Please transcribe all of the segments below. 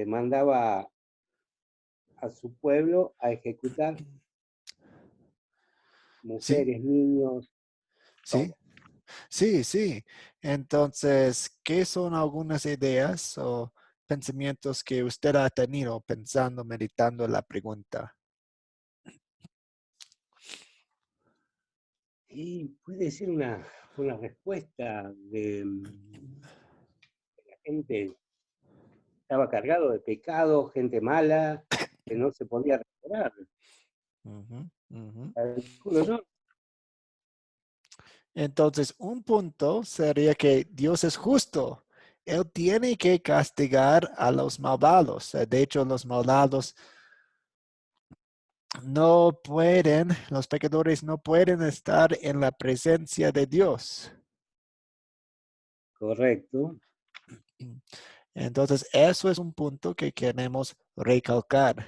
mandaba a su pueblo a ejecutar Sí, mujeres, niños, sí, todo. sí, sí. Entonces, ¿qué son algunas ideas o pensamientos que usted ha tenido pensando, meditando la pregunta? Y puede ser una respuesta de la gente estaba cargado de pecado, gente mala, que no se podía restaurar. Ujú, ujú. Calculo yo. Entonces, un punto sería que Dios es justo. Él tiene que castigar a los malvados. De hecho, los malvados no pueden, los pecadores no pueden estar en la presencia de Dios. Correcto. Entonces, eso es un punto que queremos recalcar.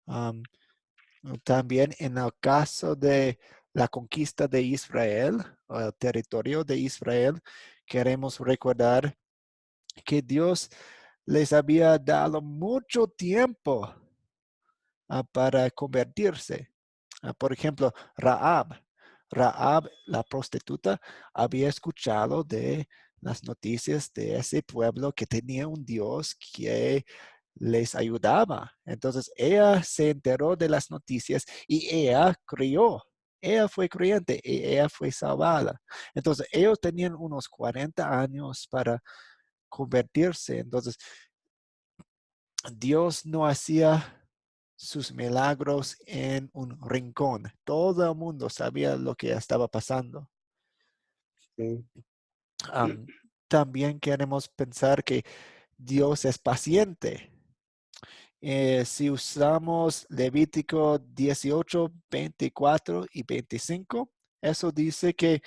Um, También en el caso de la conquista de Israel, o el territorio de Israel, queremos recordar que Dios les había dado mucho tiempo para convertirse. Por ejemplo, Raab, la prostituta, había escuchado de las noticias de ese pueblo que tenía un Dios que les ayudaba. Entonces ella se enteró de las noticias y ella creyó. Ella fue creyente y ella fue salvada. Entonces ellos tenían unos 40 años para convertirse. Entonces Dios no hacía sus milagros en un rincón. Todo el mundo sabía lo que estaba pasando. Sí. Am, También queremos pensar que Dios es paciente. Si usamos Levítico 18, 24 y 25, eso dice que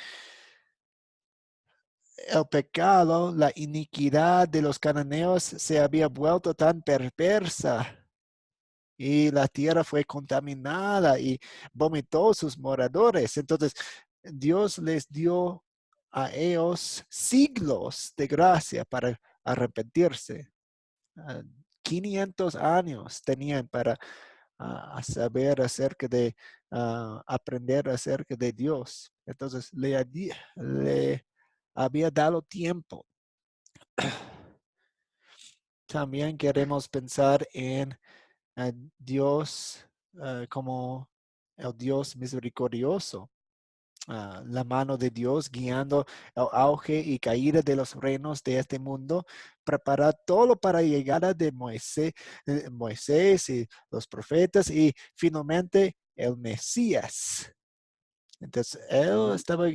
el pecado, la iniquidad de los cananeos se había vuelto tan perversa y la tierra fue contaminada y vomitó sus moradores. Entonces, Dios les dio a ellos siglos de gracia para arrepentirse. Ah, 500 años tenían para saber acerca de, aprender acerca de Dios. Entonces, le había dado tiempo. También queremos pensar en Dios como el Dios misericordioso. La mano de Dios guiando el auge y caída de los reinos de este mundo, prepara todo para llegada de Moisés y los profetas y finalmente el Mesías. Entonces, él estaba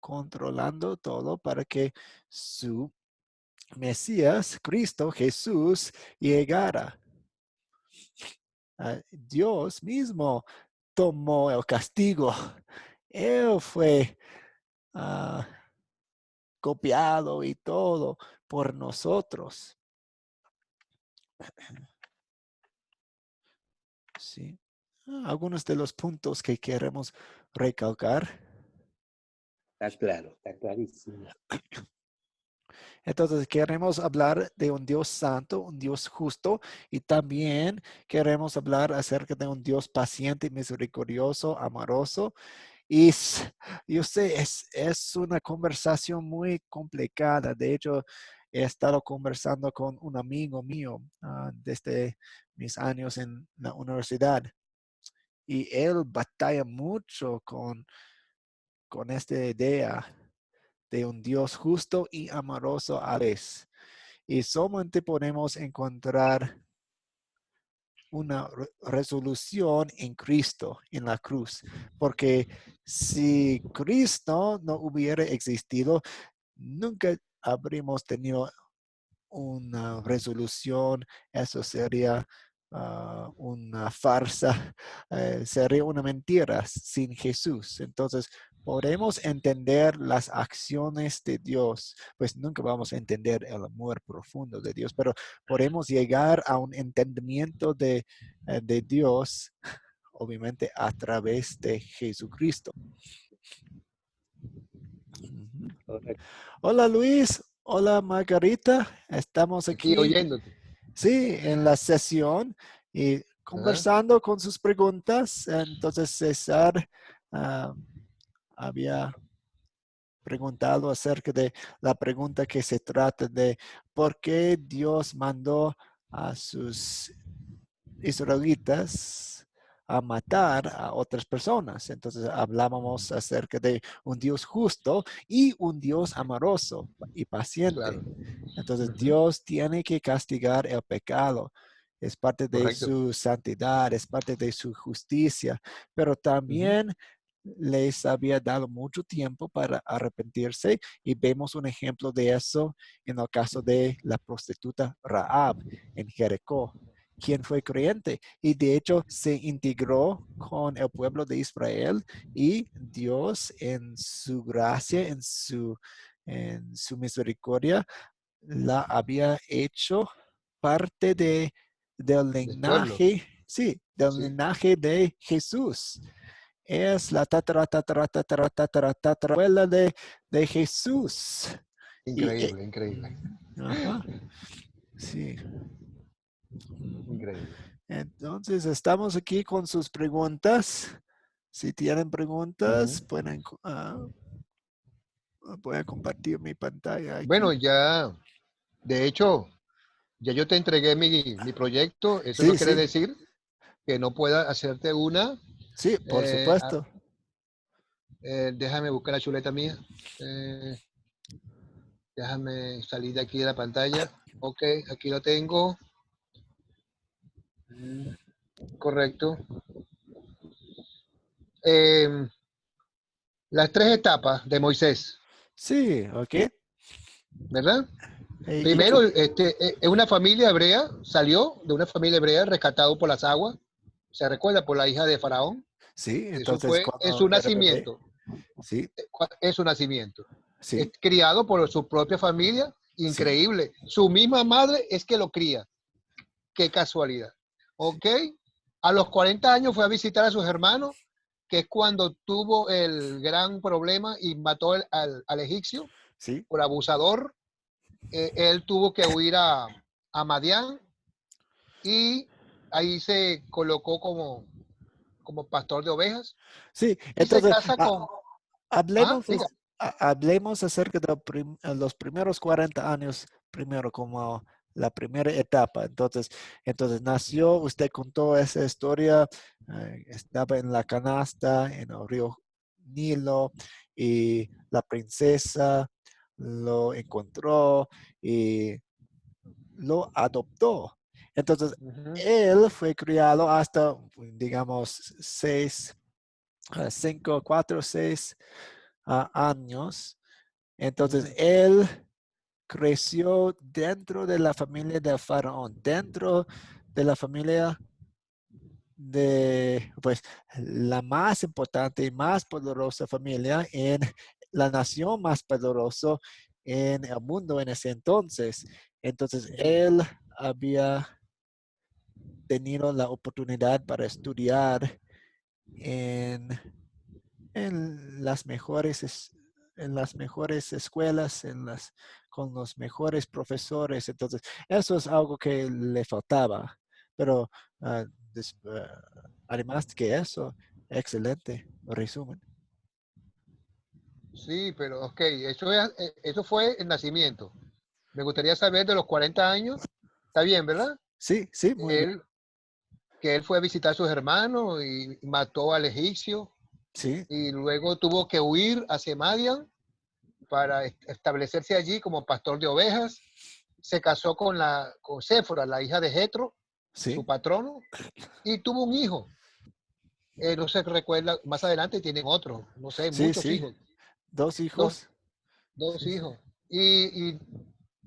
controlando todo para que su Mesías, Cristo Jesús, llegara. Dios mismo tomó el castigo. Él fue ah, copiado y todo por nosotros. Sí. Algunos de los puntos que queremos recalcar. Está claro, está clarísimo. Entonces queremos hablar de un Dios santo, un Dios justo y también queremos hablar acerca de un Dios paciente, misericordioso, amoroso. Y yo sé, es una conversación muy complicada. De hecho, he estado conversando con un amigo mío desde mis años en la universidad y él batalla mucho con esta idea de un Dios justo y amoroso a la vez. Y solamente podemos encontrar una resolución en Cristo, en la cruz. Porque si Cristo no hubiera existido, nunca habríamos tenido una resolución. Eso sería una farsa, sería una mentira sin Jesús. Entonces, podemos entender las acciones de Dios, pues nunca vamos a entender el amor profundo de Dios, pero podemos llegar a un entendimiento de Dios, obviamente a través de Jesucristo. Correcto. Hola Luis, hola Margarita, estamos Aquí aquí oyéndote. Sí, en la sesión y Ajá, conversando con sus preguntas. Entonces César ah, había preguntado acerca de la pregunta que se trata de por qué Dios mandó a sus israelitas a matar a otras personas. Entonces hablábamos acerca de un Dios justo y un Dios amoroso y paciente. claro. Entonces Ujú, Dios tiene que castigar el pecado. Es parte de correcto. su santidad, es parte de su justicia, pero Ujú, también les había dado mucho tiempo para arrepentirse y vemos un ejemplo de eso en el caso de la prostituta Raab en Jericó, quien fue creyente y de hecho se integró con el pueblo de Israel y Dios en su gracia, en su misericordia, la había hecho parte del del pueblo, linaje, sí, del sí. linaje de Jesús. Es la tatarabuela de Jesús. Y, Increíble, increíble, ajá, sí. increíble. Entonces, estamos aquí con sus preguntas. Si tienen preguntas, Ujú. voy a compartir mi pantalla Bueno, aquí. ya, de hecho, ya yo te entregué mi proyecto. Eso no Sí, quiere sí, decir que no pueda hacerte una. sí, por Eh, a- supuesto. déjame buscar la chuleta mía. Eh, déjame salir de aquí de la pantalla. Ok, aquí lo tengo. Mm, correcto. Em, las tres etapas de Moisés, Sí, ok. ¿verdad? Y Primero, es una familia hebrea, salió de una familia hebrea rescatado por las aguas, se recuerda por la hija de Faraón. sí, Eso entonces fue en cuando su era bebé, nacimiento, sí, es su nacimiento. Es sí, criado por su propia familia, sí, increíble. Su misma madre es que lo cría. Qué casualidad. sí, ¿Ok? A los 40 años fue a visitar a sus hermanos, que es cuando tuvo el gran problema y mató al egipcio sí, por abusador. Él tuvo que huir a Madián y ahí se colocó como pastor de ovejas sí. y se Entonces, casa con... Ah, hablemos, diga. hablemos acerca de los primeros 40 años, primero como la primera etapa. Entonces nació, usted contó esa historia, estaba en la canasta, en el río Nilo, y la princesa lo encontró y lo adoptó. Entonces, Ujú, él fue criado hasta, digamos, 6 4 6 años. Entonces, ujú, él creció dentro de la familia del faraón, dentro de la familia de, pues, la más importante y más poderosa familia en la nación más poderosa en el mundo en ese entonces. Entonces, ujú. él había tenido la oportunidad para estudiar en en las mejores, en las mejores escuelas, con los mejores profesores. Entonces, eso es algo que le faltaba. Pero ah, además que eso, excelente resumen. Sí, pero ok, eso fue el nacimiento. Me gustaría saber de los 40 años. Está bien, ¿verdad? Sí, sí, muy bien. Él, que él fue a visitar a sus hermanos y mató al egipcio Sí, y luego tuvo que huir hacia Madian para establecerse allí como pastor de ovejas. Se casó con Séfora, la hija de Jetro, sí, su patrono, y tuvo un hijo. No se recuerda, más adelante tienen otro, no sé, sí, muchos sí. hijos, Dos dos, hijos. dos hijos. Y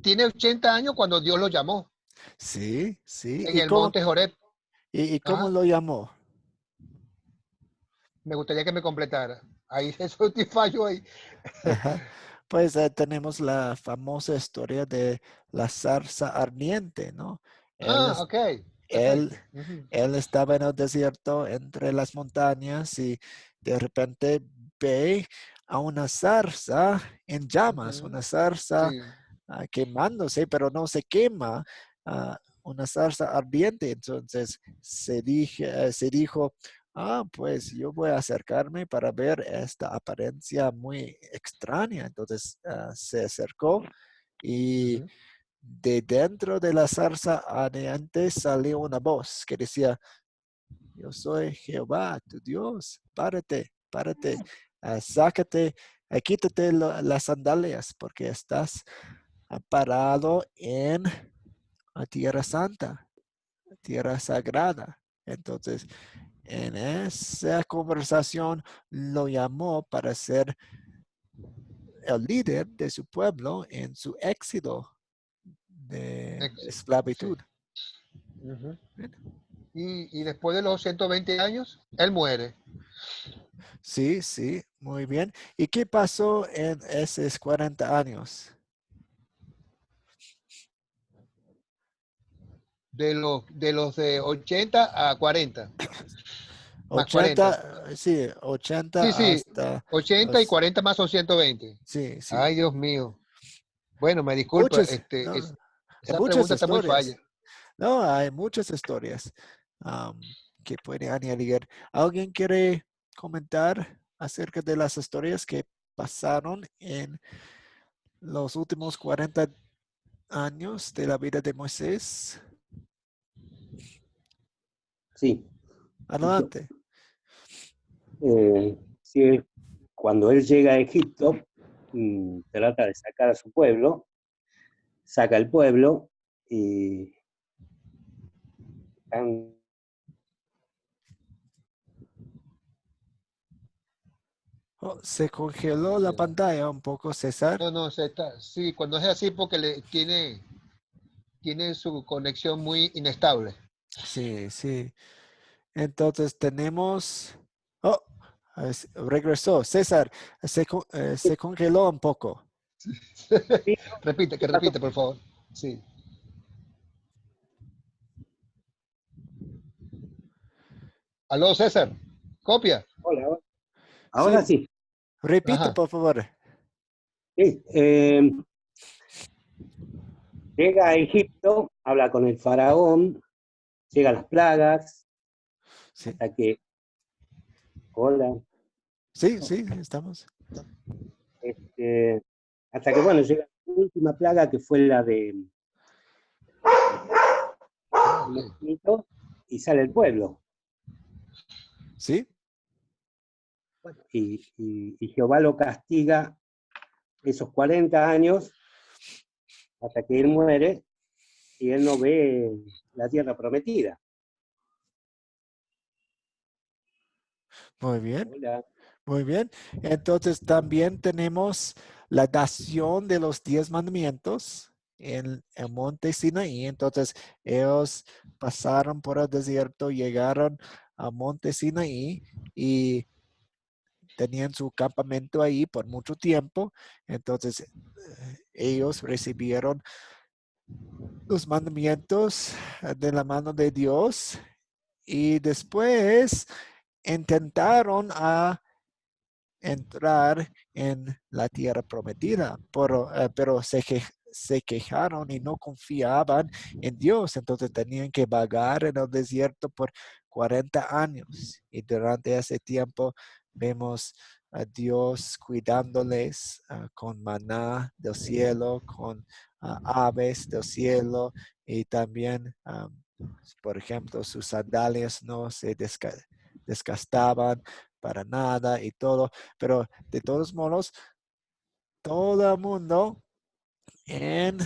tiene 80 años cuando Dios lo llamó Sí, sí. en el monte Joreb. Y cómo Ajá. lo llamó? Me gustaría que me completara. Ahí eso te fallo ahí. Ajá. Pues tenemos la famosa historia de la zarza ardiente, ¿no? Él, Ah, es- ok, él, perfecto. Ujú, él estaba en el desierto entre las montañas y de repente ve a una zarza en llamas, ujú. una zarza Sí. quemándose, pero no se quema. ah, una zarza ardiente. Entonces se dijo, pues yo voy a acercarme para ver esta apariencia muy extraña. Entonces se acercó y Ujú. de dentro de la zarza ardiente salió una voz que decía, yo soy Jehová, tu Dios, párate, sácate, quítate las sandalias porque estás parado en la tierra santa, tierra sagrada. Entonces, en esa conversación lo llamó para ser el líder de su pueblo en su éxodo de Éxito. esclavitud. Sí. Ujú. ¿Ven? Y después de los 120 años, él muere. Sí, sí, muy bien. ¿Y qué pasó en esos 40 años? De los de 80 a 40, más 40. 80, sí, Sí, 80 sí, hasta 80 y los, 40 más son 120. sí, sí. Ay, Dios mío. Bueno, me disculpa, Muchas, no, hay esa muchas pregunta está muy historias. falla. No, hay muchas historias que puede añadir. ¿Alguien quiere comentar acerca de las historias que pasaron en los últimos 40 años de la vida de Moisés? Sí. Yo, Adelante. sí, cuando él llega a Egipto, trata de sacar a su pueblo, saca al pueblo y están. Oh, se congeló la pantalla un poco, César. No, no, sí, cuando es así porque tiene su conexión muy inestable. Sí, sí. Entonces tenemos... Oh, regresó. César, se congeló un poco. Sí, Repite, ¿qué que pasó? repite, por favor. Sí. Aló, César. Copia. Hola, ahora Sí, sí. repite, Ajá. por favor. Sí, llega a Egipto, habla con el faraón, llegan las plagas, Sí, hasta que, hola, sí, sí, estamos. este, hasta que, bueno, llega la última plaga que fue la de Ah, ok. mosquitos y sale el pueblo. Sí, Bueno, y Jehová lo castiga esos 40 años hasta que él muere y él no ve la tierra prometida. muy bien, Hola. muy bien. Entonces también tenemos la dación de los 10 mandamientos en el monte Sinaí. Entonces ellos pasaron por el desierto, llegaron a monte Sinaí y tenían su campamento ahí por mucho tiempo. Entonces ellos recibieron los mandamientos de la mano de Dios y después intentaron a entrar en la tierra prometida, pero se quejaron y no confiaban en Dios, entonces tenían que vagar en el desierto por 40 años y durante ese tiempo vemos a Dios cuidándoles con maná del cielo, con aves del cielo y también, por ejemplo, sus sandalias no se desgastaban para nada y todo, pero de todos modos, todo el mundo en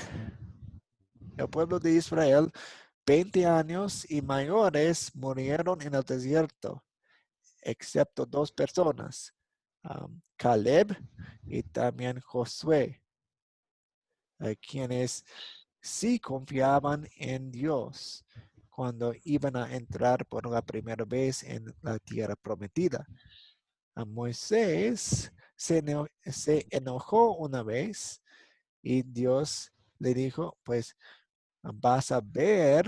el pueblo de Israel, 20 años y mayores, murieron en el desierto, excepto dos personas, Caleb y también Josué, quienes sí confiaban en Dios cuando iban a entrar por la primera vez en la tierra prometida. A Moisés se enojó una vez y Dios le dijo, pues vas a ver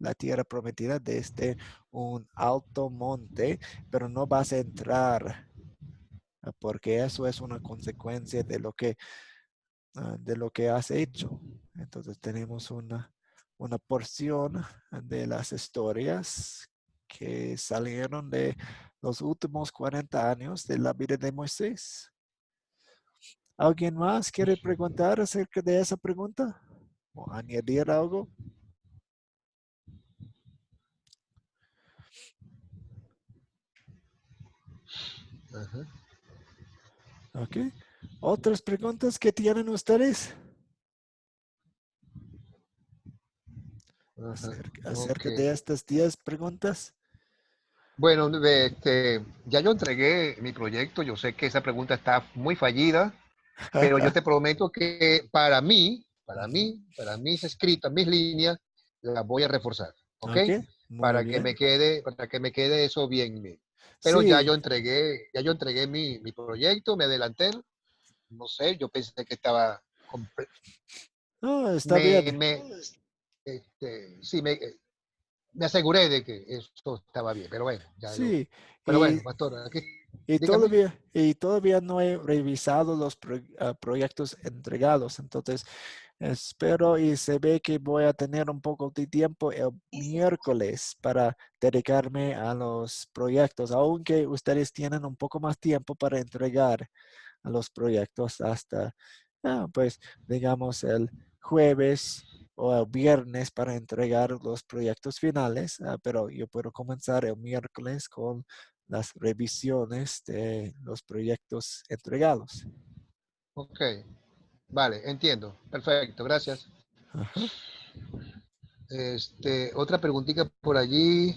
la tierra prometida desde un alto monte, pero no vas a entrar, porque eso es una consecuencia de lo que has hecho. Entonces tenemos una porción de las historias que salieron de los últimos 40 años de la vida de Moisés. ¿Alguien más quiere preguntar acerca de esa pregunta? ¿O añadir algo? Ajá, Ok. ¿Otras preguntas que tienen ustedes? ajá. Ok. Acerca de estas 10 preguntas. Bueno, ya yo entregué mi proyecto. Yo sé que esa pregunta está muy fallida, pero yo te prometo que para mis escritas, mis líneas, las voy a reforzar, ¿ok? Ok, muy bien. Para que me quede eso bien, bien. Pero Sí, ya yo entregué mi proyecto, me adelanté, no sé, yo pensé que estaba, no, está bien. sí, me aseguré de que esto estaba bien, pero bueno, Sí, pero y, bueno, pastor, aquí, y dígame. todavía no he revisado los proyectos entregados. Entonces, espero y se ve que voy a tener un poco de tiempo el miércoles para dedicarme a los proyectos, aunque ustedes tienen un poco más tiempo para entregar a los proyectos hasta, pues, digamos, el jueves o el viernes para entregar los proyectos finales, pero yo puedo comenzar el miércoles con las revisiones de los proyectos entregados. Ok, vale, entiendo, perfecto, gracias. Ajá. Otra preguntita por allí.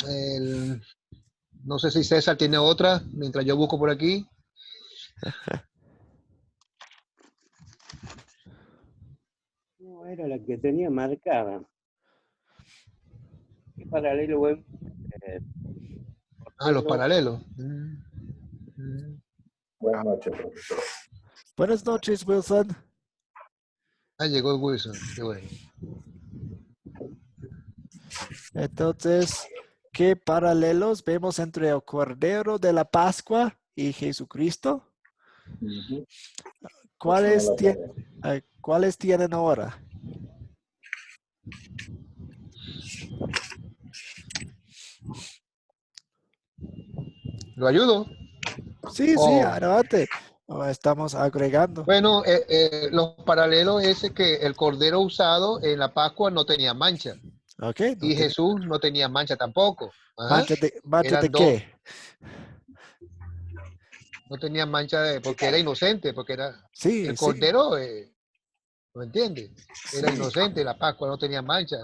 El- no sé si César tiene otra, mientras yo busco por aquí. No, era la que tenía marcada. ¿Qué paralelo vemos? Eh, Ah, los Cordero, paralelos. Buenas noches, profesor. Buenas noches, Wilson. Ah, llegó Wilson, qué bueno. Entonces, ¿qué paralelos vemos entre el Cordero de la Pascua y Jesucristo? Ujú. Esa no ¿Cuáles, la tengo. ¿cuáles tienen ahora? ¿Lo ayudo? Sí, sí, Oh, adelante. Estamos agregando. bueno, los paralelos es que el cordero usado en la Pascua no tenía mancha Ok, no y tiene Jesús no tenía mancha tampoco. Ajá. mancha de Eran dos, qué. no tenía mancha porque era inocente, porque era Sí, el sí, cordero, ¿no entiende? Era sí, inocente, la Pascua no tenía mancha.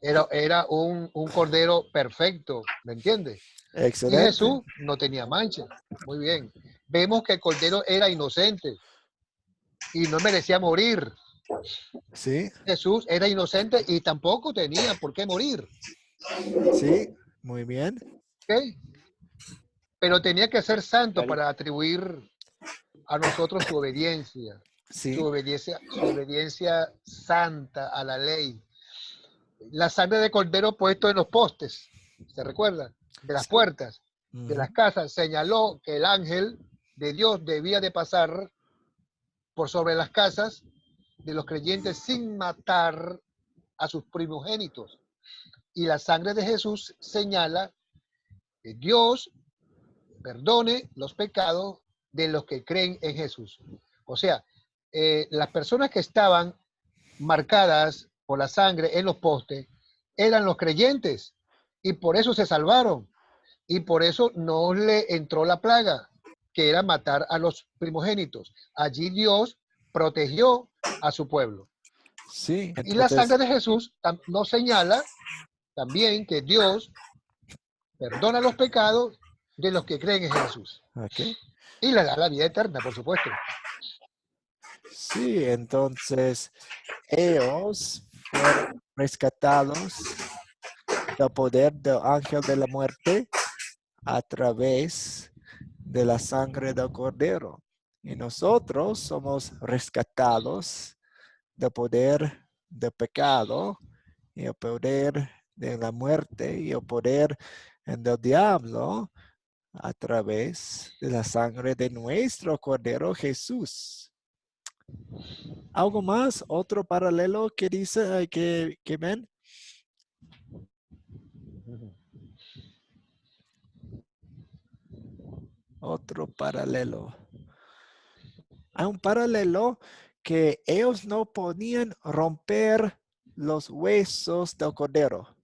Era un cordero perfecto, ¿me entiende? Y excelente. Jesús no tenía mancha. Muy bien. Vemos que el cordero era inocente y no merecía morir. Sí, Jesús era inocente y tampoco tenía por qué morir. sí, muy bien. ¿Ok? Pero tenía que ser santo Cari- para atribuir a nosotros Sí, su obediencia santa a la ley. La sangre de cordero puesto en los postes, ¿se recuerda? De las sí. puertas, de Ujú. las casas, señaló que el ángel de Dios debía de pasar por sobre las casas de los creyentes sin matar a sus primogénitos. Y la sangre de Jesús señala que Dios perdone los pecados de los que creen en Jesús. O sea, las personas que estaban marcadas por la sangre en los postes eran los creyentes y por eso se salvaron y por eso no le entró la plaga, que era matar a los primogénitos. Allí Dios protegió a su pueblo. Sí, Y la entonces, sangre de Jesús nos señala también que Dios perdona los pecados de los que creen en Jesús ok. y le da la vida eterna, por supuesto. Sí, entonces ellos fueron rescatados del poder del ángel de la muerte a través de la sangre del cordero. Y nosotros somos rescatados del poder del pecado y el poder de la muerte y el poder del diablo a través de la sangre de nuestro cordero Jesús. ¿Algo más? ¿Otro paralelo que dice que ven? Otro paralelo. Hay un paralelo que ellos no podían romper los huesos del cordero.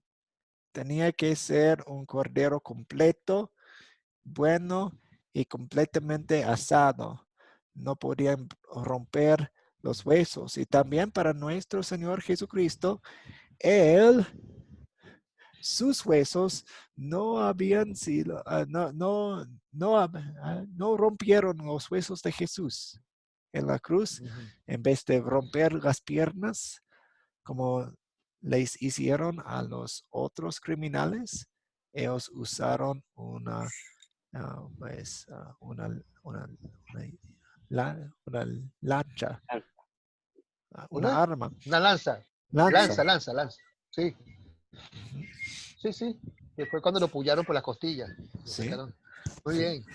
Tenía que ser un cordero completo, bueno y completamente asado. No podían romper los huesos. Y también para nuestro Señor Jesucristo, sus huesos no habían sido, no rompieron los huesos de Jesús en la cruz. En vez de romper las piernas, como les hicieron a los otros criminales, ellos usaron una lancha, una ¿Una? arma, Una lanza. lanza. Lanza. Sí, Ujú. sí. Que fue cuando lo pullaron por las costillas. Lo Sí, sacaron. Muy sí, bien.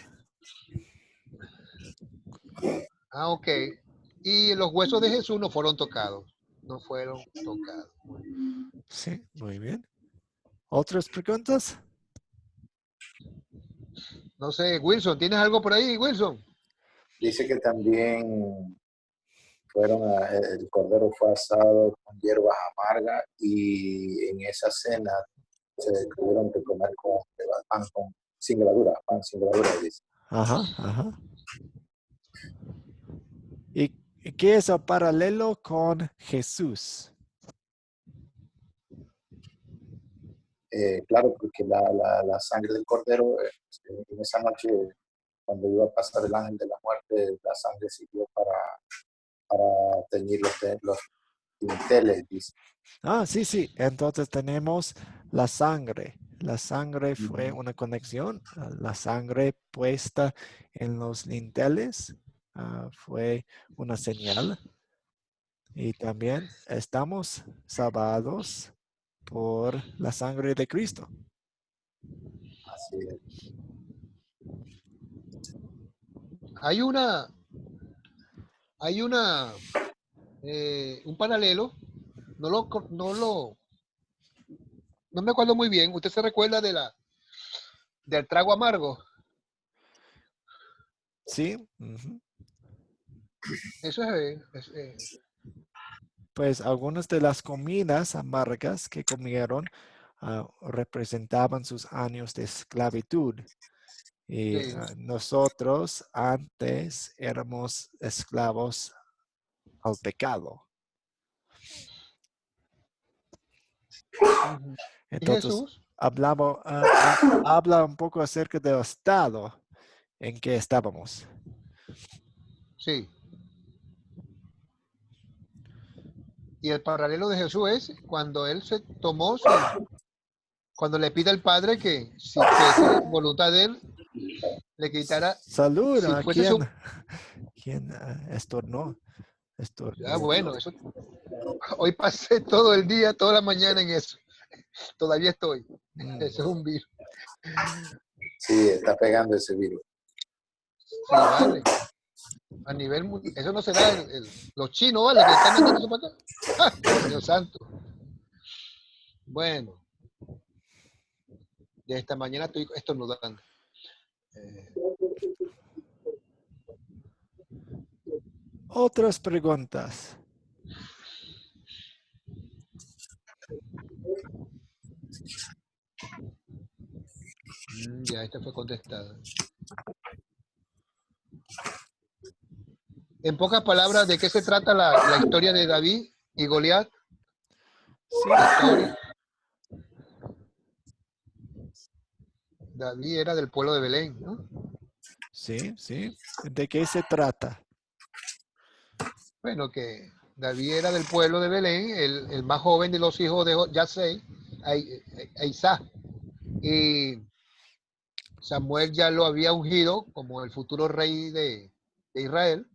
Ah, ok. Y los huesos de Jesús no fueron tocados. No fueron tocados. sí, muy bien. ¿Otras preguntas? No sé, Wilson, ¿tienes algo por ahí, Wilson? Dice que también el cordero fue asado con hierbas amargas y en esa cena se tuvieron que comer sin levadura, pan sin levadura, dice. Ajá. ¿Y qué es el paralelo con Jesús? Claro, porque la sangre del cordero, en esa noche, cuando iba a pasar el ángel de la muerte, la sangre sirvió para teñir los dinteles, dice. Sí. Entonces tenemos la sangre. La sangre fue una conexión. La sangre puesta en los dinteles fue una señal. Y también estamos salvados por la sangre de Cristo. Así es. Hay un paralelo. No me acuerdo muy bien. ¿Usted se recuerda del trago amargo? Sí. Ujú. Eso Pues algunas de las comidas amargas que comieron representaban sus años de esclavitud. Y sí. nosotros antes éramos esclavos al pecado. ¿Y Entonces, Jesús? habla un poco acerca del estado en que estábamos. Sí. Y el paralelo de Jesús es cuando él se tomó cuando le pide al Padre que si fuese voluntad de él, le quitara, Salud si a fuese su... quien estornó. Ah, bueno, eso, hoy pasé todo el día, toda la mañana en eso. Todavía estoy. Mm, Eso es un virus. Sí, está pegando ese virus. Sí, vale. A nivel eso no será los chinos, ¿vale? Que están mandando eso para acá. ¡Ah! Dios santo. Bueno, de esta mañana estoy estornudando. Otras preguntas. Ya, esta fue contestada. En pocas palabras, ¿de qué se trata la historia de David y Goliat? Sí, La historia. David era del pueblo de Belén, ¿no? sí. ¿De qué se trata? Bueno, que David era del pueblo de Belén, el más joven de los hijos de Yasei, Isaac. Y Samuel ya lo había ungido como el futuro rey de Israel.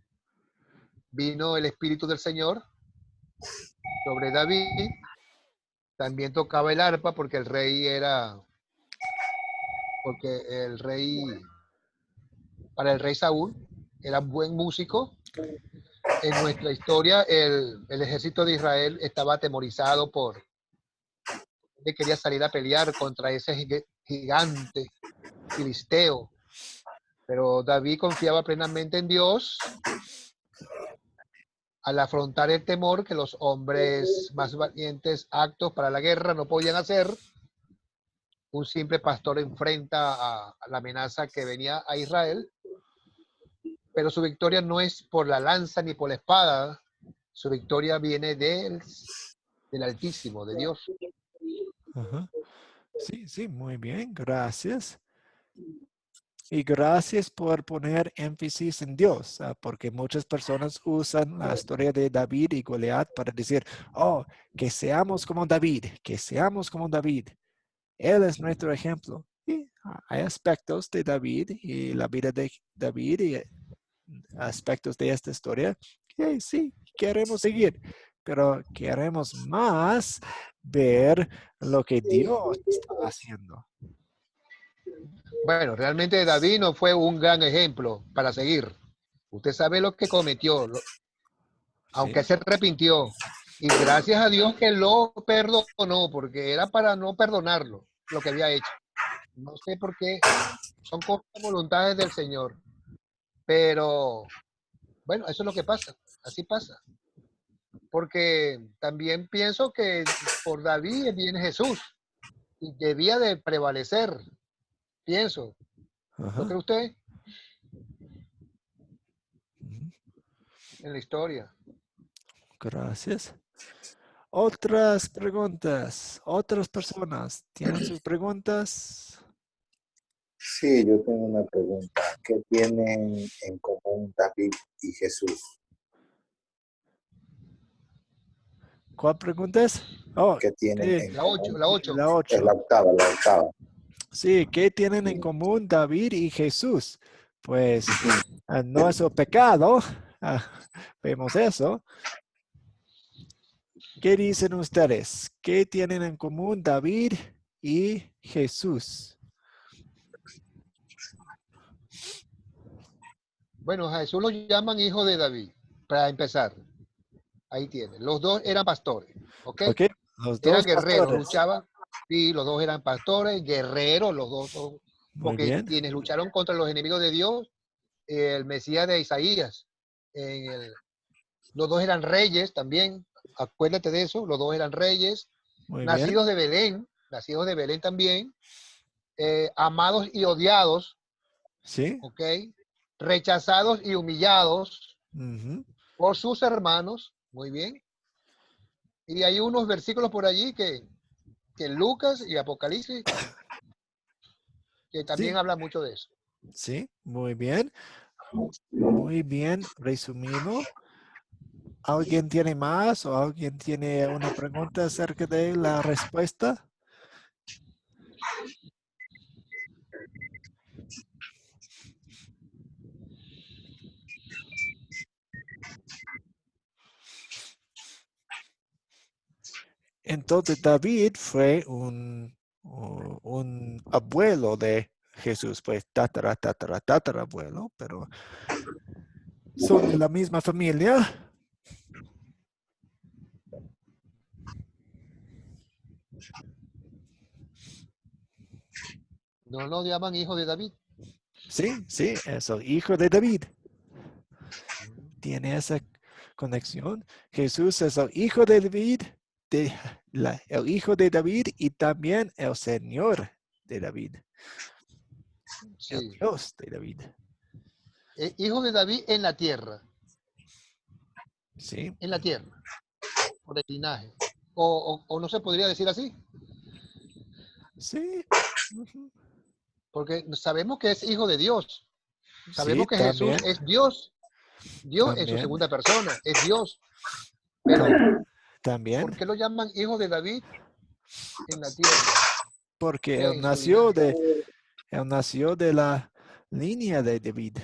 Vino el Espíritu del Señor sobre David. También tocaba el arpa porque para el rey Saúl, era buen músico. en nuestra historia el ejército de Israel estaba atemorizado que quería salir a pelear contra ese gigante filisteo. Pero David confiaba plenamente en Dios al afrontar el temor que los hombres más valientes, aptos para la guerra, no podían hacer. Un simple pastor enfrenta a la amenaza que venía a Israel, pero su victoria no es por la lanza ni por la espada, su victoria viene del Altísimo, de Dios. Ajá. Sí, sí, muy bien, gracias. Y gracias por poner énfasis en Dios, porque muchas personas usan la historia de David y Goliat para decir, oh, que seamos como David, que seamos como David. Él es nuestro ejemplo. Y hay aspectos de David y la vida de David y aspectos de esta historia que sí, queremos seguir, pero queremos más ver lo que Dios está haciendo. Bueno, realmente David no fue un gran ejemplo para seguir. Usted sabe lo que cometió, aunque Sí. se arrepintió. Y gracias a Dios que lo perdonó, porque era para no perdonarlo lo que había hecho. No sé por qué, son cosas voluntades del Señor. Pero bueno, eso es lo que pasa, así pasa. Porque también pienso que por David viene Jesús y debía de prevalecer, pienso. ¿No Ajá. cree usted? Ujú. En la historia. Gracias. Otras preguntas, otras personas tienen sus preguntas. Sí, yo tengo una pregunta. ¿Qué tienen en común David y Jesús? ¿Cuál pregunta es? Oh, ¿Qué tienen sí, en La 8, común? la 8. la Es 8. la octava, la octava. Sí, ¿qué tienen en Sí. común David y Jesús? Pues no es un pecado. Vemos eso. ¿Qué dicen ustedes? ¿Qué tienen en común David y Jesús? Bueno, a Jesús lo llaman hijo de David, para empezar. Ahí tiene. Los dos eran pastores, ¿ok? Ok, los Eran dos guerreros, pastores. luchaban. Sí, los dos eran pastores, guerreros, los dos son, Muy porque bien. quienes lucharon contra los enemigos de Dios, el Mesías de Isaías, en el, los dos eran reyes también, acuérdate de eso, los dos eran reyes, Muy bien. nacidos de Belén también, amados y odiados, Sí. ¿ok? Rechazados y humillados Ujú. por sus hermanos, muy bien. Y hay unos versículos por allí que Lucas y Apocalipsis, que también Sí, habla mucho de eso. sí, muy bien. Muy bien resumido. ¿Alguien tiene más o alguien tiene una pregunta acerca de la respuesta? Entonces David fue un abuelo de Jesús, pues tatarabuelo, pero son de la misma familia. No lo llaman hijo de David. Sí, sí, eso, hijo de David. Tiene esa conexión. Jesús es el hijo de David, el hijo de David y también el Señor de David, el Sí. Dios de David. Hijo de David Sí, en la tierra, por el linaje. O no se podría decir así, sí, ujú, porque sabemos que es hijo de Dios. sí, Sabemos que Jesús es Dios. Dios en su también, segunda persona, es Dios. Pero, ¿por también, qué lo llaman hijo de David en la tierra? porque En su linaje. él nació de la línea de David.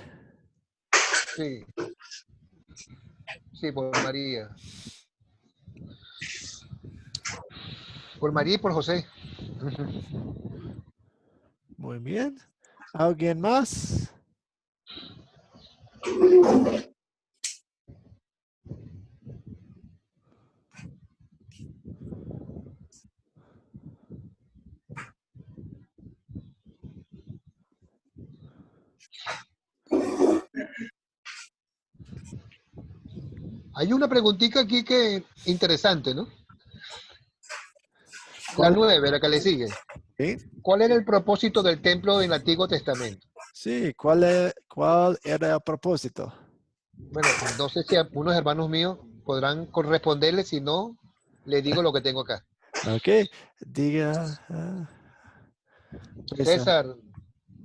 Sí, sí, por María. Por María y por José. Muy bien. ¿Alguien más? Hay una preguntita aquí que interesante, ¿no? La ¿Cuál? 9, la que le sigue. ¿Sí? ¿Cuál era el propósito del templo en el Antiguo Testamento? Sí, ¿cuál era el propósito? Bueno, no sé si unos hermanos míos podrán corresponderle, si no, le digo lo que tengo acá. Ok, diga César. César,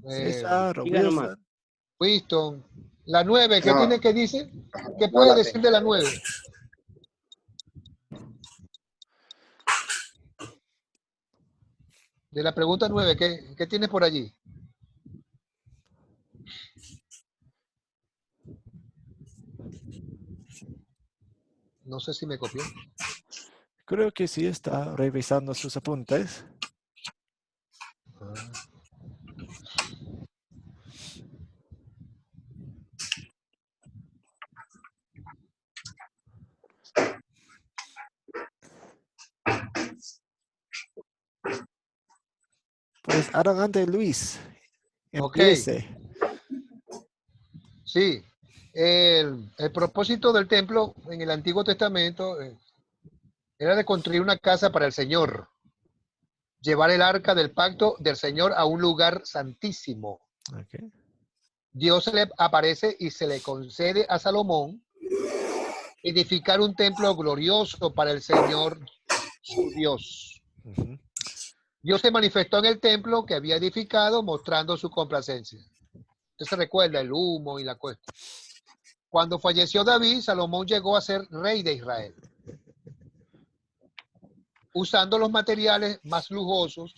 César o Diga nomás. Wilson. Winston, la 9, ¿qué No, tiene que decir? ¿Qué no puede la decir tengo. de la 9? De la pregunta 9, ¿qué tienes por allí? No sé si me copió. Creo que sí está revisando sus apuntes. Pues adelante, Luis. Ok, Empiece. sí. El propósito del templo en el Antiguo Testamento era de construir una casa para el Señor, llevar el arca del pacto del Señor a un lugar santísimo. Okay. Dios se le aparece y se le concede a Salomón edificar un templo glorioso para el Señor su Dios. Ujú. Dios se manifestó en el templo que había edificado mostrando su complacencia. Usted se recuerda el humo y la cuesta. Cuando falleció David, Salomón llegó a ser rey de Israel. Usando los materiales más lujosos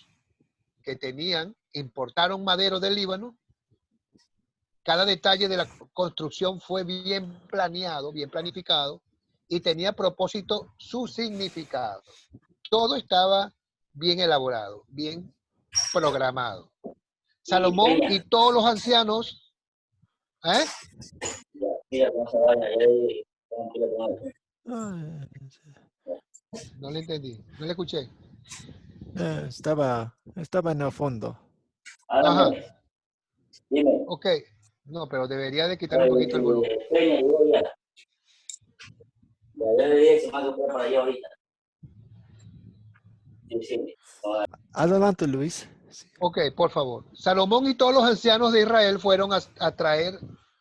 que tenían, importaron madero del Líbano. Cada detalle de la construcción fue bien planeado, bien planificado y tenía propósito su significado. Todo estaba bien elaborado, bien programado. Salomón y todos los ancianos, ¿eh? Ah, No le entendí, no le escuché. estaba en el fondo. Ajá, ok. No, pero debería de quitar un poquito el volumen. Adelante, Luis. Sí. Ok, por favor. Salomón y todos los ancianos de Israel fueron a traer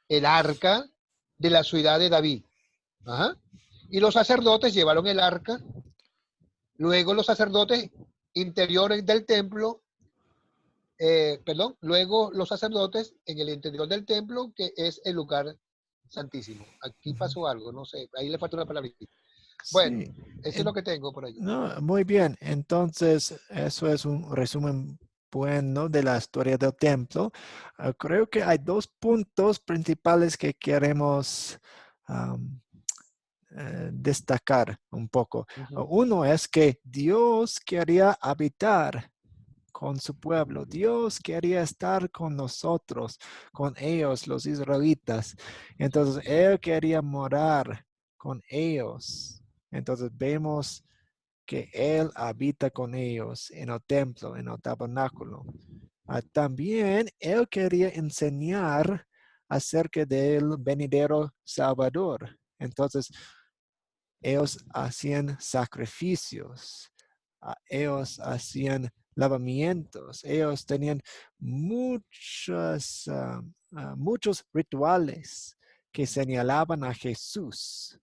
el arca de la ciudad de David. Ajá. Y los sacerdotes llevaron el arca. Luego los sacerdotes interiores del templo, luego los sacerdotes en el interior del templo, que es el lugar santísimo. Aquí pasó algo, no sé, ahí le falta una palabrita. Bueno, Sí. eso es lo que tengo por allí. No, muy bien. Entonces, eso es un resumen bueno de la historia del templo. Creo que hay dos puntos principales que queremos am, destacar un poco. Uno es que Dios quería habitar con su pueblo. Dios quería estar con nosotros, con ellos, los israelitas. Entonces, Él quería morar con ellos. Entonces, vemos que Él habita con ellos en el templo, en el tabernáculo. También Él quería enseñar acerca del venidero Salvador. Entonces, ellos hacían sacrificios, ellos hacían lavamientos, ellos tenían muchos rituales que señalaban a Jesús,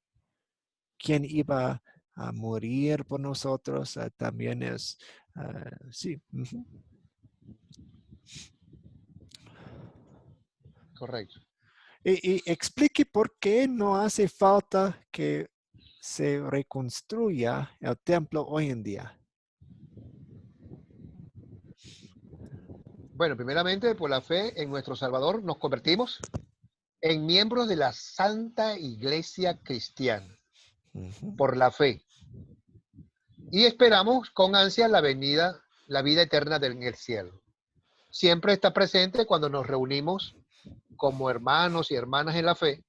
quien iba a morir por nosotros. También es, sí. Ujú. Correcto. Y explique por qué no hace falta que se reconstruya el templo hoy en día. Bueno, primeramente, por la fe en nuestro Salvador, nos convertimos en miembros de la Santa Iglesia Cristiana, Ujú. por la fe. Y esperamos con ansia la venida, la vida eterna en el cielo. Siempre está presente cuando nos reunimos como hermanos y hermanas en la fe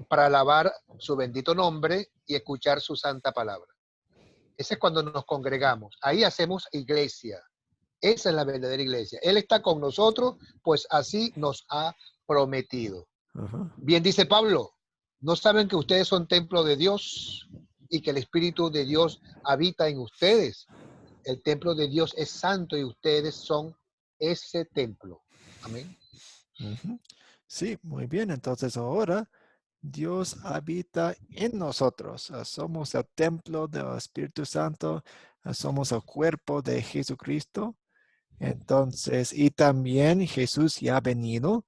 para alabar su bendito nombre y escuchar su santa palabra. Ese es cuando nos congregamos. Ahí hacemos iglesia. Esa es la verdadera iglesia. Él está con nosotros, pues así nos ha prometido. Ajá. Bien dice Pablo, ¿no saben que ustedes son templo de Dios y que el Espíritu de Dios habita en ustedes? El templo de Dios es santo y ustedes son ese templo. Amén. Ujú. Sí, muy bien. Entonces ahora Dios habita en nosotros. Somos el templo del Espíritu Santo. Somos el cuerpo de Jesucristo. Entonces, y también Jesús ya ha venido.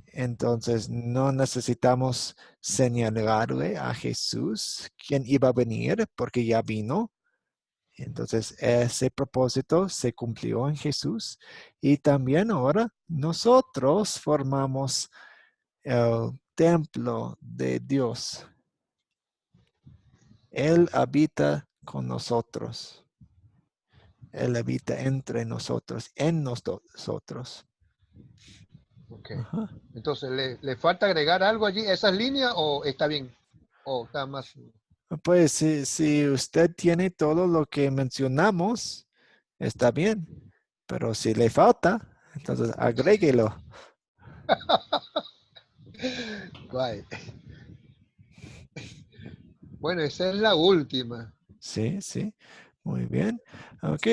Entonces, no necesitamos señalarle a Jesús quién iba a venir porque ya vino. Entonces, ese propósito se cumplió en Jesús. Y también ahora nosotros formamos el templo de Dios. Él habita con nosotros. Él habita entre nosotros, en nosotros. Ok. Ajá. Entonces, ¿le falta agregar algo allí, esas líneas, o está bien? ¿O está más? Pues si usted tiene todo lo que mencionamos, está bien. Pero si le falta, entonces agréguelo. Guay. Bueno, esa es la última. Sí, sí. Muy bien. Ok,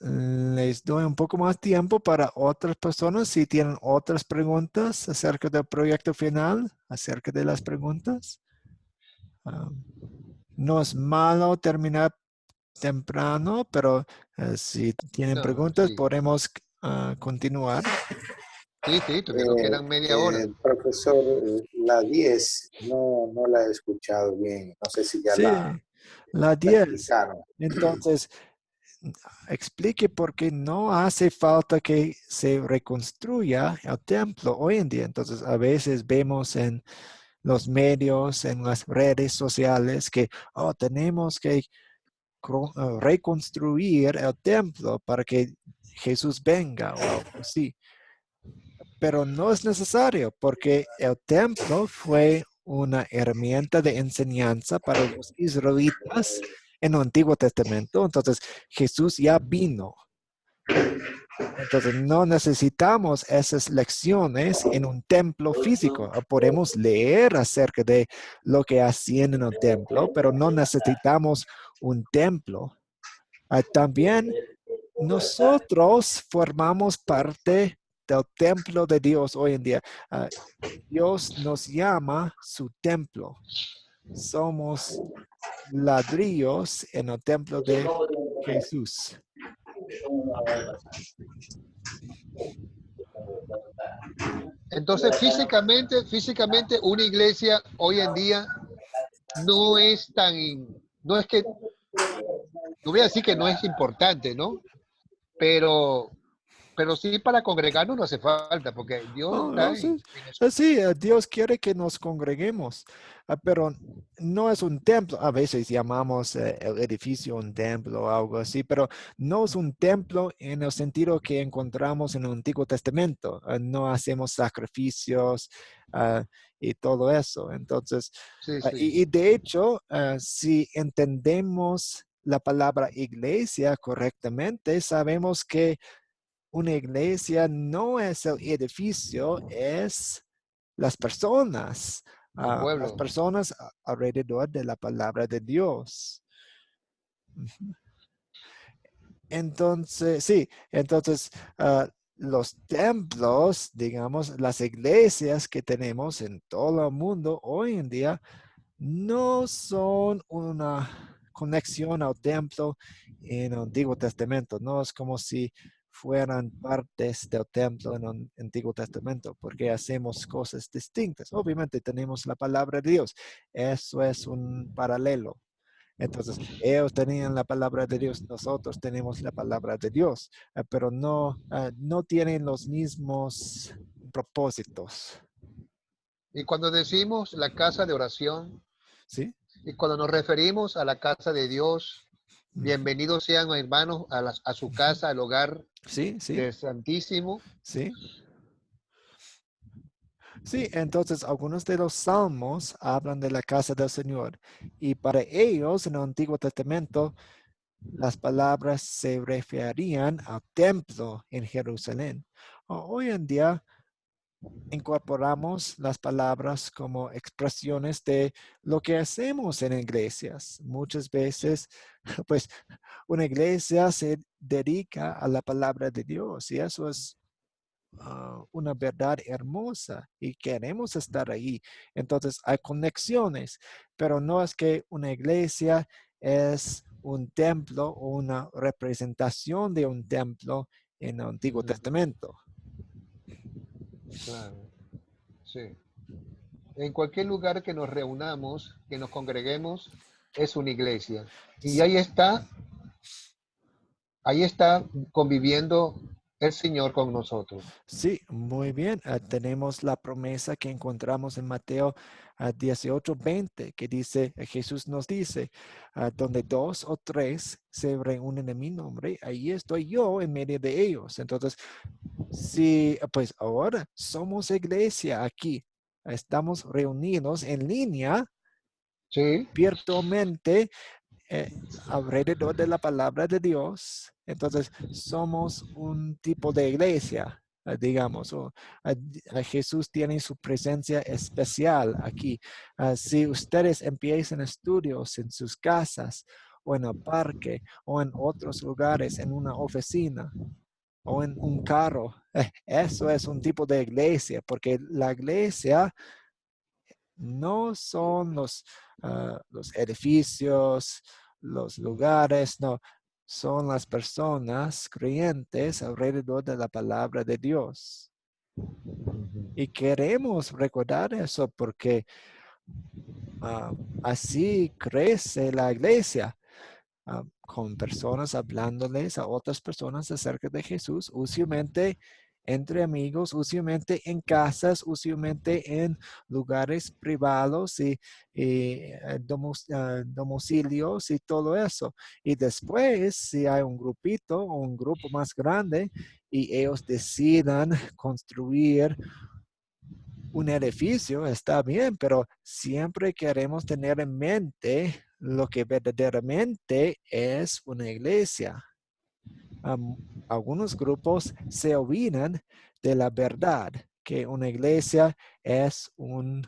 les doy un poco más tiempo para otras personas si tienen otras preguntas acerca del proyecto final, acerca de las preguntas. No es malo terminar temprano, pero si tienen No, preguntas sí. podemos continuar. Sí, tuvieron que eran media hora. Profesor, la 10 no la he escuchado bien. No sé si ya Sí, la la 10. explicaron. Entonces, explique por qué no hace falta que se reconstruya el templo hoy en día. Entonces, a veces vemos en los medios, en las redes sociales, que tenemos que reconstruir el templo para que Jesús venga o algo así. Pero no es necesario porque el templo fue una herramienta de enseñanza para los israelitas en el Antiguo Testamento. Entonces, Jesús ya vino. Entonces, no necesitamos esas lecciones en un templo físico. Podemos leer acerca de lo que hacían en el templo, pero no necesitamos un templo. También nosotros formamos parte del templo de Dios hoy en día. Dios nos llama su templo. Somos ladrillos en el templo de Jesús. Entonces, físicamente, una iglesia hoy en día no es tan, no es que, no voy a decir que no es importante, ¿no? Pero, pero sí para congregarnos no hace falta, porque Dios Oh, está no, sí, en eso. sí, Dios quiere que nos congreguemos, pero no es un templo. A veces llamamos el edificio un templo o algo así, pero no es un templo en el sentido que encontramos en el Antiguo Testamento. No hacemos sacrificios y todo eso. Entonces, Sí, sí. y de hecho, si entendemos la palabra iglesia correctamente, sabemos que una iglesia no es el edificio, es las personas, El las pueblo. personas alrededor de la palabra de Dios. Entonces, sí, entonces los templos, digamos, las iglesias que tenemos en todo el mundo hoy en día no son una conexión al templo en el Antiguo Testamento. No es como si fueran partes del templo en el Antiguo Testamento, porque hacemos cosas distintas. Obviamente tenemos la palabra de Dios. Eso es un paralelo. Entonces, ellos tenían la palabra de Dios, nosotros tenemos la palabra de Dios, pero no tienen los mismos propósitos. Y cuando decimos la casa de oración, ¿Sí? y cuando nos referimos a la casa de Dios, Ujú. bienvenidos sean hermanos a su casa, al hogar Sí, sí, del Santísimo. sí. Sí, entonces algunos de los salmos hablan de la casa del Señor y para ellos en el Antiguo Testamento las palabras se referían al templo en Jerusalén. Hoy en día incorporamos las palabras como expresiones de lo que hacemos en iglesias. Muchas veces, pues, una iglesia se dedica a la palabra de Dios y eso es una verdad hermosa y queremos estar ahí. Entonces hay conexiones, pero no es que una iglesia es un templo o una representación de un templo en el Antiguo Testamento. Claro, sí. En cualquier lugar que nos reunamos, que nos congreguemos, es una iglesia. Y ahí está conviviendo el Señor con nosotros. Sí, muy bien. Tenemos la promesa que encontramos en Mateo 18:20, que dice, Jesús nos dice, donde 2 o 3 se reúnen en mi nombre, ahí estoy yo en medio de ellos. Entonces, sí, pues ahora somos iglesia aquí. Estamos reunidos en línea, Sí, virtualmente, alrededor de la palabra de Dios. Entonces, somos un tipo de iglesia, digamos. Jesús tiene su presencia especial aquí. Si ustedes empiezan estudios en sus casas o en el parque o en otros lugares, en una oficina o en un carro, eso es un tipo de iglesia, porque la iglesia no son los edificios, los lugares, no, son las personas creyentes alrededor de la palabra de Dios. Y queremos recordar eso porque así crece la iglesia. Con personas hablándoles a otras personas acerca de Jesús, usualmente entre amigos, usualmente en casas, usualmente en lugares privados y domicilios y todo eso. Y después, si hay un grupito o un grupo más grande y ellos decidan construir un edificio, está bien, pero siempre queremos tener en mente lo que verdaderamente es una iglesia. Algunos grupos se olvidan de la verdad, que una iglesia es son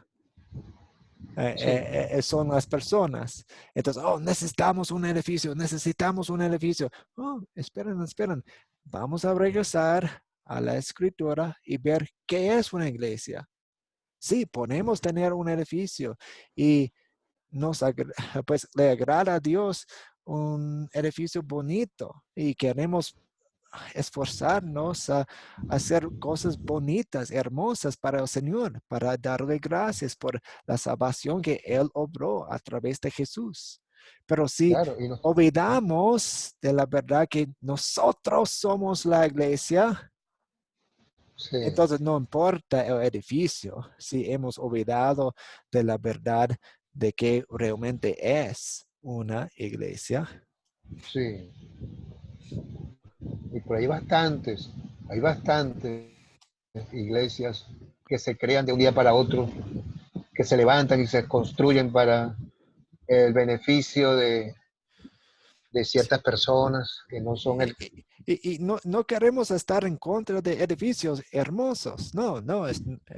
las personas. Entonces, necesitamos un edificio, necesitamos un edificio. Esperen. Vamos a regresar a la escritura y ver qué es una iglesia. Sí, podemos tener un edificio y pues le agrada a Dios un edificio bonito y queremos esforzarnos a hacer cosas bonitas, hermosas para el Señor, para darle gracias por la salvación que Él obró a través de Jesús. Pero si claro. olvidamos de la verdad que nosotros somos la iglesia, Sí, entonces no importa el edificio, si hemos olvidado de la verdad de que realmente es una iglesia. sí. Y por ahí hay bastantes iglesias que se crean de un día para otro, que se levantan y se construyen para el beneficio de Sí. ciertas personas que no son el... Y no queremos estar en contra de edificios hermosos. No,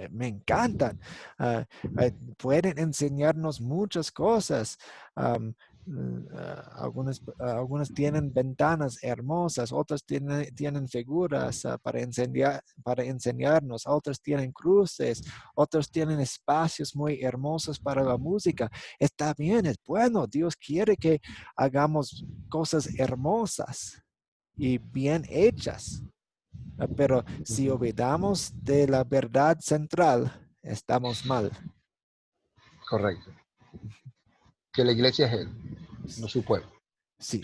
me encantan. Ah, pueden enseñarnos muchas cosas. Algunas tienen ventanas hermosas, otras tienen figuras para enseñarnos, otras tienen cruces, otros tienen espacios muy hermosos para la música. Está bien, es bueno. Dios quiere que hagamos cosas hermosas y bien hechas. Pero si olvidamos de la verdad central, estamos mal. Correcto. Que la iglesia es Él, no su pueblo, Sí.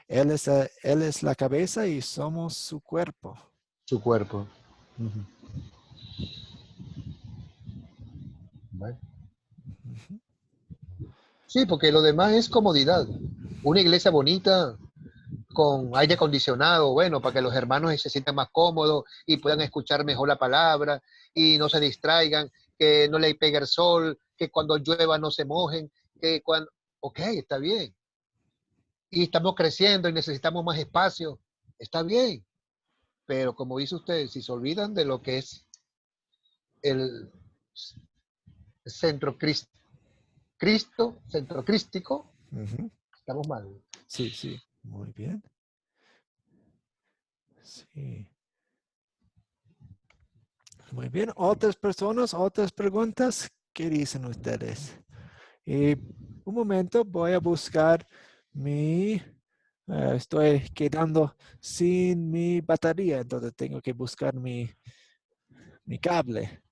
Él es la cabeza y somos su cuerpo. su cuerpo. Ujú. Bueno. Ujú. Sí, porque lo demás es comodidad. Una iglesia bonita, con aire acondicionado, bueno, para que los hermanos se sientan más cómodos y puedan escuchar mejor la palabra y no se distraigan, que no le pegue el sol, que cuando llueva no se mojen, que cuando... Ok, está bien, y estamos creciendo y necesitamos más espacio. Está bien, pero como dice usted, si se olvidan de lo que es el centro Cristo, centro crístico, Ujú. estamos mal. Sí, sí, muy bien. Sí. Muy bien. ¿Otras personas, otras preguntas? ¿Qué dicen ustedes? Y un momento, voy a buscar mi... estoy quedando sin mi batería, entonces tengo que buscar mi cable.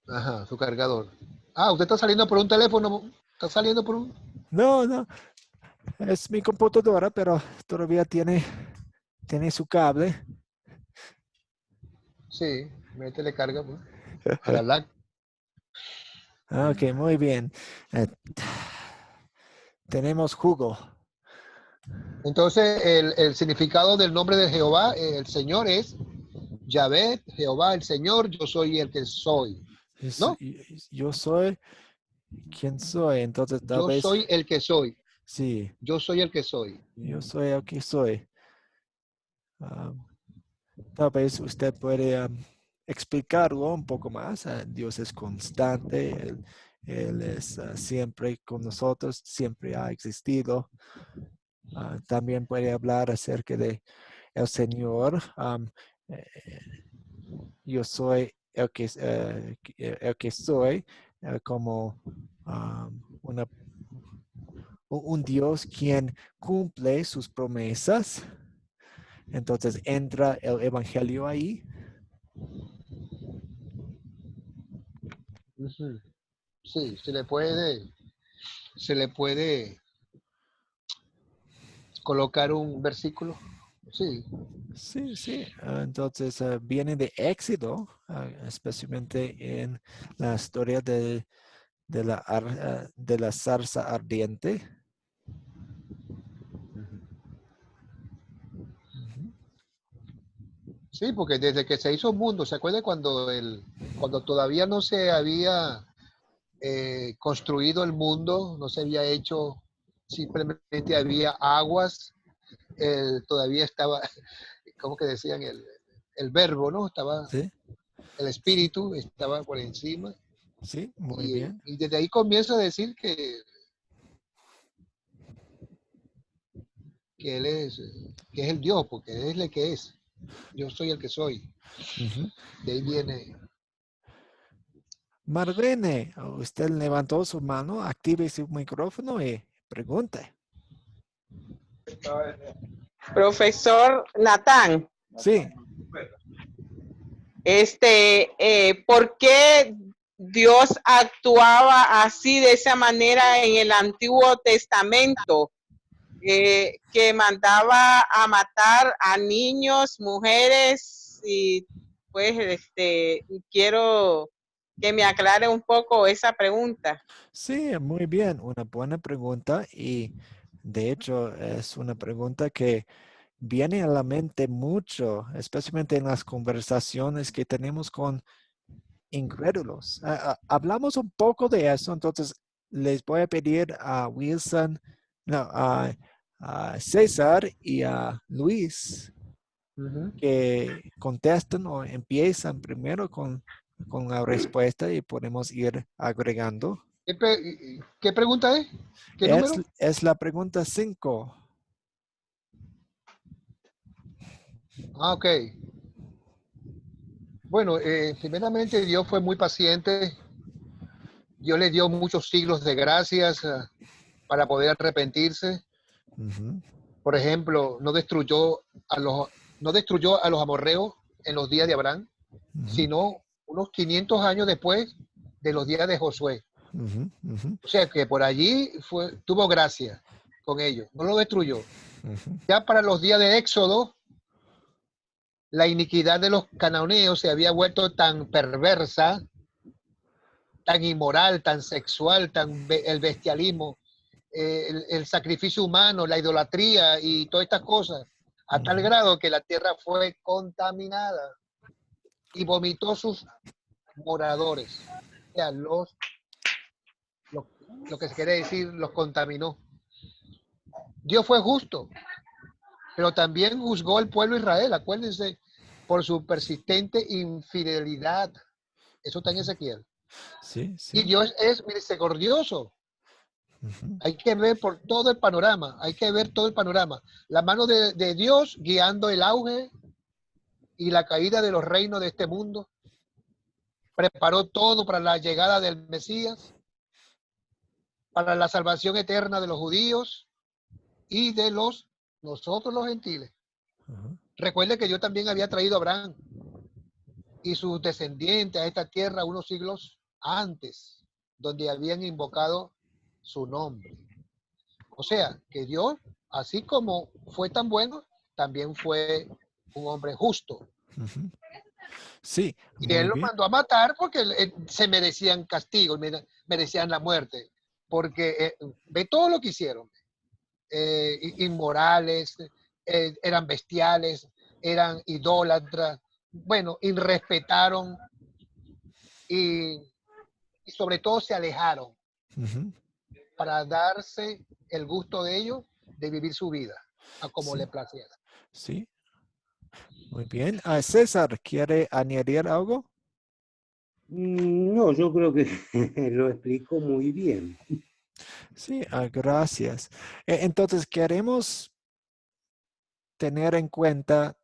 Ajá, su cargador. Ah, usted está saliendo por un teléfono, está saliendo por un... No, no, es mi computadora, pero todavía tiene su cable. Sí, métele carga pues, a la LAC. Ok, muy bien. Eh, tenemos jugo. Entonces, el significado del nombre de Jehová, el Señor es Yahvé, Jehová, el Señor, yo soy el que soy. ¿No? Yo soy quien soy, entonces tal Yo vez, soy el que soy. sí, Yo soy el que soy. yo soy el que soy. Tal vez usted puede explicarlo un poco más. Dios es constante, Él es siempre con nosotros, siempre ha existido. También puede hablar acerca de el Señor. Eh, yo soy el que soy, como una, un Dios quien cumple sus promesas. Entonces entra el Evangelio ahí. Ujú. Sí, se le puede colocar un versículo. Sí. Sí, sí. Entonces viene de Éxodo, especialmente en la historia de la zarza ardiente. Ujú. Sí, porque desde que se hizo el mundo, ¿se acuerda cuando todavía no se había construido el mundo, no se había hecho, simplemente había aguas, todavía estaba, ¿cómo que decían? El verbo, ¿no? Estaba, Sí, el sí, espíritu estaba por encima. sí, muy Y, bien. y desde ahí comienza a decir que él es, que es el Dios, porque él es el que es. Yo soy el que soy. Ujú. De ahí viene. Marlene, usted levantó su mano, active su micrófono y pregunte. Profesor Natán, Sí, ¿por qué Dios actuaba así de esa manera en el Antiguo Testamento? Que mandaba a matar a niños, mujeres, y pues quiero que me aclare un poco esa pregunta. sí, muy bien. Una buena pregunta y de hecho es una pregunta que viene a la mente mucho, especialmente en las conversaciones que tenemos con incrédulos. Hablamos un poco de eso, entonces les voy a pedir a Wilson, no, a César y a Luis Ujú. que contesten o empiezan primero con la respuesta y podemos ir agregando. ¿Qué pregunta es? ¿Qué Es, número? es la pregunta 5. Ah, ok. Bueno, primeramente Dios fue muy paciente. Dios le dio muchos siglos de gracias para poder arrepentirse. Ujú, Por ejemplo, no destruyó a los amorreos en los días de Abraham, ujú, sino unos 500 años después de los días de Josué. ujú, ujú, O sea que por allí tuvo gracia con ellos, no lo destruyó. ujú, Ya para los días de Éxodo, la iniquidad de los cananeos se había vuelto tan perversa, tan inmoral, tan sexual, el bestialismo, el sacrificio humano, la idolatría y todas estas cosas, a tal ujú. grado que la tierra fue contaminada y vomitó sus moradores. O sea, lo que se quiere decir, los contaminó. Dios fue justo, pero también juzgó al pueblo de Israel, acuérdense, por su persistente infidelidad. Eso está en Ezequiel. Sí, Y sí. Dios es misericordioso. Ujú, Hay que ver por todo el panorama, hay que ver todo el panorama. La mano de Dios guiando el auge y la caída de los reinos de este mundo. Preparó todo para la llegada del Mesías, para la salvación eterna de los judíos y de nosotros los gentiles. ujú. Recuerde que yo también había traído a Abraham y sus descendientes a esta tierra unos siglos antes, donde habían invocado su nombre. O sea, que Dios, así como fue tan bueno, también fue un hombre justo. Ujú. Sí, Y muy él lo bien. mandó a matar porque se merecían castigo, merecían la muerte. Porque ve todo lo que hicieron. Inmorales, eran bestiales, eran idólatras, bueno, irrespetaron y, y sobre todo se alejaron Ujú. para darse el gusto de ellos de vivir su vida a como Sí, le placiera. sí, muy bien. César, ¿quiere añadir algo? No, yo creo que lo explicó muy bien. Sí, gracias. Entonces, queremos tener en cuenta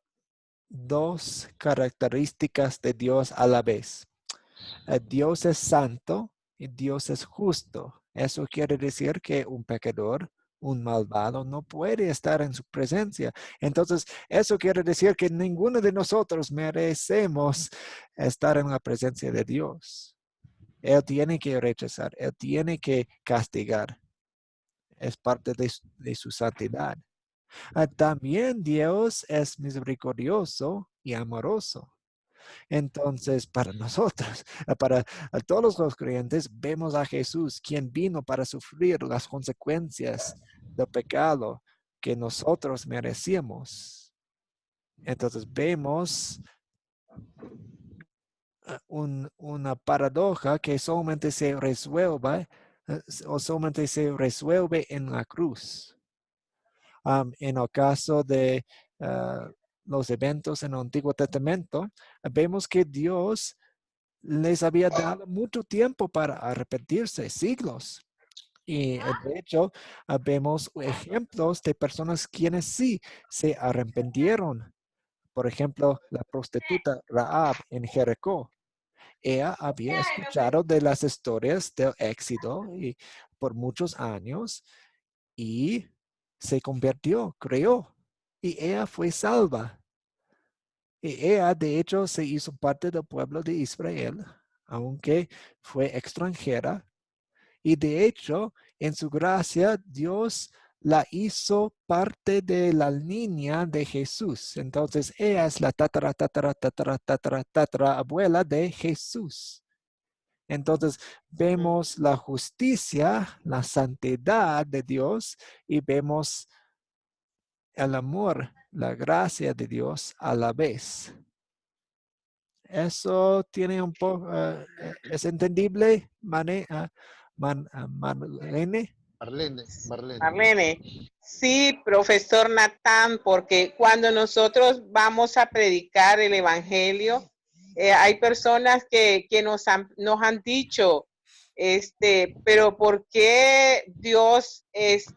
dos características de Dios a la vez. Dios es santo y Dios es justo. Eso quiere decir que un pecador, un malvado, no puede estar en su presencia. Entonces, eso quiere decir que ninguno de nosotros merecemos estar en la presencia de Dios. Él tiene que rechazar, Él tiene que castigar. Es parte de su santidad. También Dios es misericordioso y amoroso. Entonces, para nosotros, para todos los creyentes, vemos a Jesús, quien vino para sufrir las consecuencias del pecado que nosotros merecíamos. Entonces, vemos una paradoja que solamente se resuelve o solamente se resuelve en la cruz. En el caso de los eventos en el Antiguo Testamento, vemos que Dios les había dado mucho tiempo para arrepentirse, siglos. Y de hecho, vemos ejemplos de personas quienes sí se arrepintieron. Por ejemplo, la prostituta Rahab en Jericó. Ella había escuchado de las historias del éxodo y por muchos años y se convirtió, creyó, y ella fue salva. Y ella, de hecho, se hizo parte del pueblo de Israel, aunque fue extranjera. Y de hecho, en su gracia, Dios la hizo parte de la línea de Jesús. Entonces, ella es la tatara abuela de Jesús. Entonces, vemos la justicia, la santidad de Dios y vemos el amor, la gracia de Dios a la vez. Eso tiene un poco, es entendible, Marlene. Marlene. Marlene. Sí, profesor Natán, porque cuando nosotros vamos a predicar el evangelio, hay personas que nos han dicho, pero ¿por qué Dios es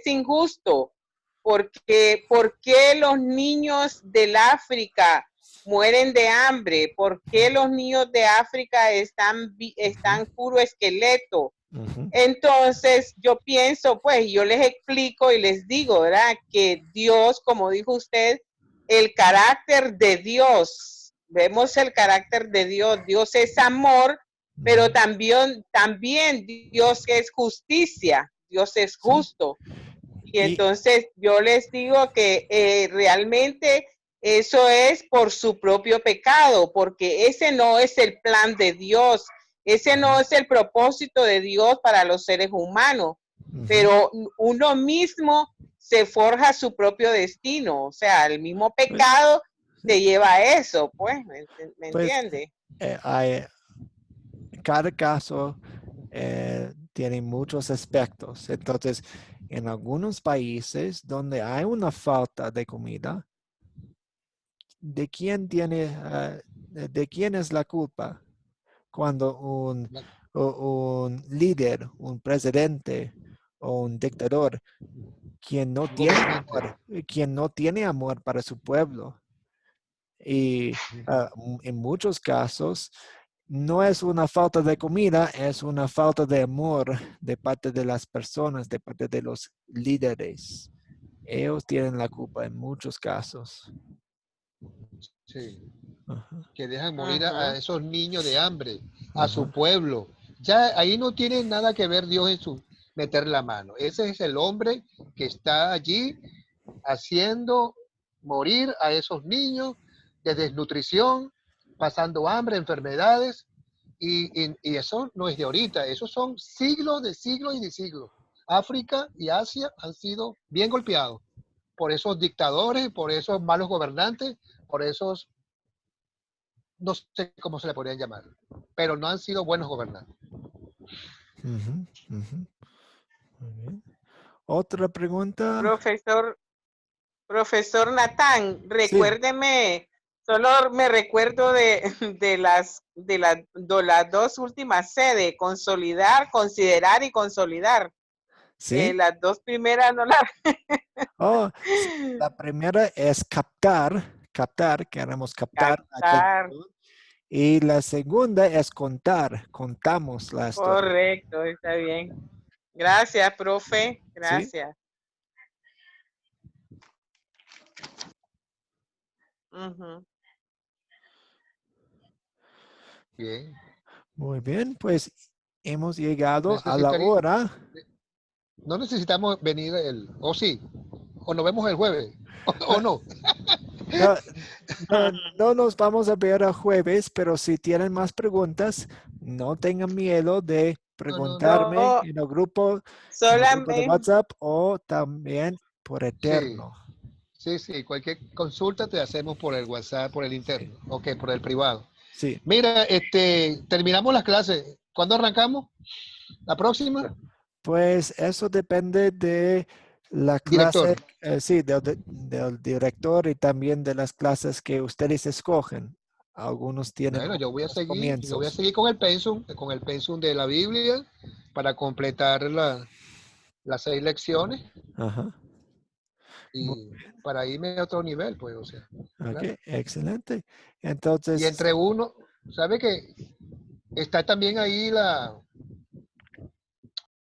injusto? ¿Por qué los niños del África mueren de hambre? ¿Por qué los niños de África están puro esqueleto? Ujú. Entonces yo pienso, pues yo les explico y les digo, ¿verdad? Que Dios, como dijo usted, el carácter de Dios, vemos el carácter de Dios, Dios es amor, pero también Dios es justicia, Dios es justo. Y Y entonces yo les digo que realmente eso es por su propio pecado, porque ese no es el plan de Dios, ese no es el propósito de Dios para los seres humanos, pero uno mismo se forja su propio destino, o sea, el mismo pues, pecado sí, te lleva a eso, pues, ¿me pues, entiende? cada caso tiene muchos aspectos. Entonces, en algunos países donde hay una falta de comida, ¿de quién de quién es la culpa? Cuando un líder, un presidente o un dictador, quien no tiene Gobernante. amor, quien no tiene amor para su pueblo. Y en muchos casos no es una falta de comida, es una falta de amor de parte de las personas, de parte de los líderes. Ellos tienen la culpa en muchos casos. Sí. Ajá, Que dejan morir a esos niños de hambre, a su ajá. pueblo. Ya ahí no tiene nada que ver Dios en su meter la mano. Ese es el hombre que está allí haciendo morir a esos niños de desnutrición, pasando hambre, enfermedades, y eso no es de ahorita, esos son siglos de siglos y de siglos. África y Asia han sido bien golpeados por esos dictadores, por esos malos gobernantes, por esos, no sé cómo se le podrían llamar, pero no han sido buenos gobernantes. Ujú, ujú. Muy bien. Otra pregunta. Profesor Natán, Sí. recuérdeme, solo me recuerdo de las dos últimas sedes, consolidar, considerar y consolidar. Sí. Las dos primeras no las... Oh, sí, la primera es captar, queremos captar Captar. atención. Y la segunda es contar, contamos la historia. Correcto, está bien. Gracias, profe. ¿Sí? Gracias. Ujú. Bien. Muy bien, pues hemos llegado a la Necesitaría, hora. no necesitamos venir o sí, o nos vemos el jueves, o no. No, no nos vamos a ver el jueves, pero si tienen más preguntas, no tengan miedo de No. preguntarme Oh, en el grupo de solamente, WhatsApp o también por Sí, Eterno. sí. Cualquier consulta te hacemos por el WhatsApp, por el Sí, interno, ok, por el privado. sí. Mira, terminamos las clases. ¿Cuándo arrancamos? ¿La próxima? Pues eso depende de la clase, Director. sí, del director y también de las clases que ustedes escogen. Algunos tienen Bueno, otros yo voy a comienzos. seguir con el pensum de la Biblia para completar las 6 lecciones Ajá. Mu- y para irme a otro nivel, pues, o sea, claro. Ok, excelente. Y Entonces, entre uno, ¿sabe que está también ahí